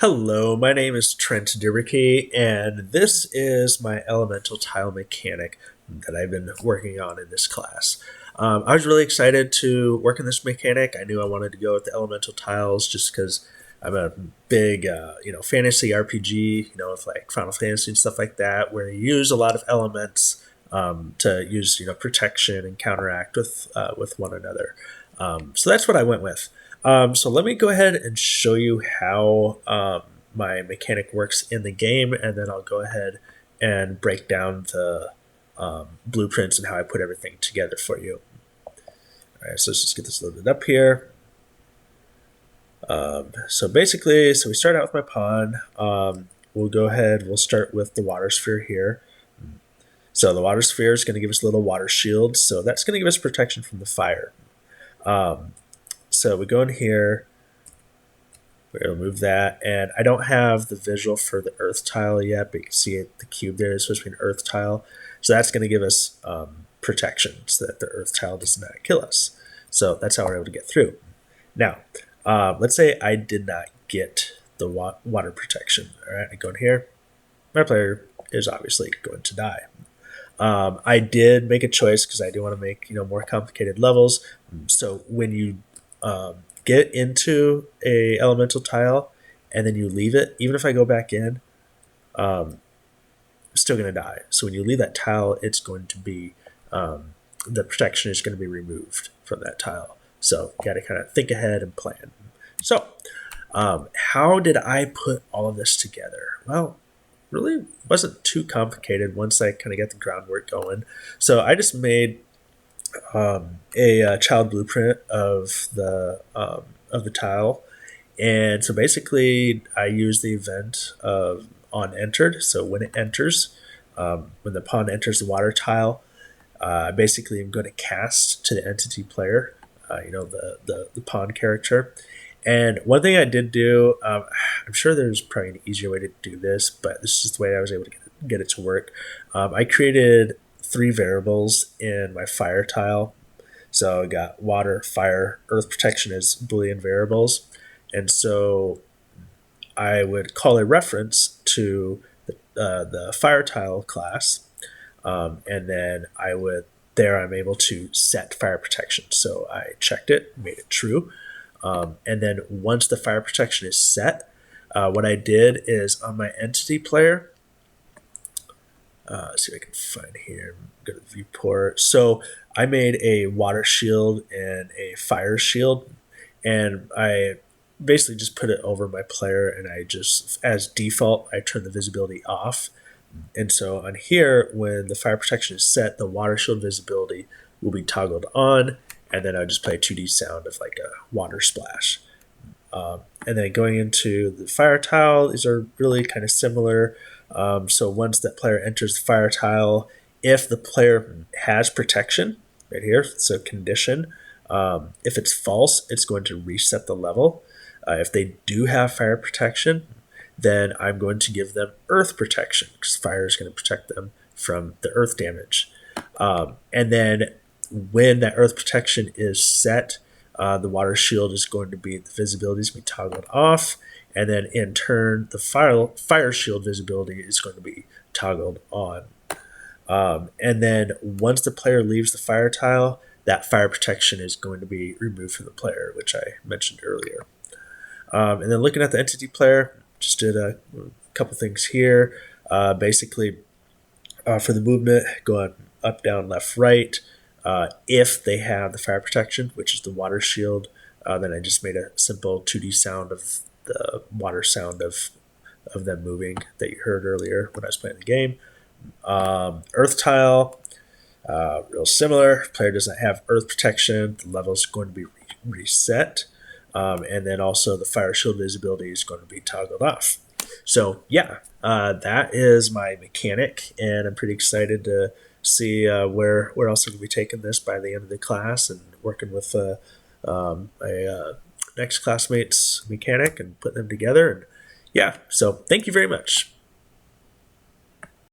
Hello, my name is Trent Dibberkey, and this is my elemental tile mechanic that I've been working on in this class. I was really excited to work on this mechanic. I knew I wanted to go with the elemental tiles just because I'm a big, fantasy RPG, with like Final Fantasy and stuff like that, where you use a lot of elements to use, protection and counteract with one another. So that's what I went with. So let me go ahead and show you how my mechanic works in the game, and then I'll go ahead and break down the blueprints and how I put everything together for you. All right, so let's just get this loaded up here. So basically, we start out with my pawn. We'll start with the water sphere here. So the water sphere is going to give us a little water shield, so that's going to give us protection from the fire. So we go in here, we're going to move that, and I don't have the visual for the earth tile yet, but you can see it, the cube there is supposed to be an earth tile. So that's going to give us protection so that the earth tile does not kill us. So that's how we're able to get through. Now, let's say I did not get the water protection. All right, I go in here, my player is obviously going to die. I did make a choice because I do want to make more complicated levels. So when you get into a elemental tile and then you leave it, even if I go back in, I'm still going to die. So when you leave that tile, it's going to be the protection is going to be removed from that tile. So you got to kind of think ahead and plan. So how did I put all of this together? Well, really wasn't too complicated once I kind of get the groundwork going. So I just made a child blueprint of the tile, and so basically I use the event of on entered. So when it enters, when the pawn enters the water tile, basically I'm going to cast to the entity player, the pawn character. And one thing I did do, I'm sure there's probably an easier way to do this, but this is the way I was able to get it to work. I created 3 variables in my fire tile. So I got water, fire, earth protection as Boolean variables. And so I would call a reference to the fire tile class. And then I'm able to set fire protection. So I checked it, made it true. And then once the fire protection is set, what I did is on my entity player, let's see if I can find here, go to the viewport. So I made a water shield and a fire shield, and I basically just put it over my player, and I just, as default, I turn the visibility off. And so on here, when the fire protection is set, the water shield visibility will be toggled on, and then I just play a 2D sound of like a water splash. And then going into the fire tile, these are really kind of similar. So once that player enters the fire tile, if the player has protection, right here, so condition, if it's false, it's going to reset the level. If they do have fire protection, then I'm going to give them earth protection because fire is going to protect them from the earth damage. And then when that earth protection is set, the water shield is going to be, the visibility is going to be toggled off, and then in turn the fire shield visibility is going to be toggled on. And then once the player leaves the fire tile, that fire protection is going to be removed from the player, which I mentioned earlier. And then looking at the entity player, just did a couple things here. Basically, for the movement, going up, down, left, right. If they have the fire protection, which is the water shield, then I just made a simple 2D sound of the water sound of them moving that you heard earlier when I was playing the game. Earth tile, real similar. Player does not have earth protection. The level is going to be reset. And then also the fire shield visibility is going to be toggled off. So yeah, that is my mechanic, and I'm pretty excited to see where else I'm going to be taking this by the end of the class and working with my next classmate's mechanic and putting them together. And yeah, so thank you very much.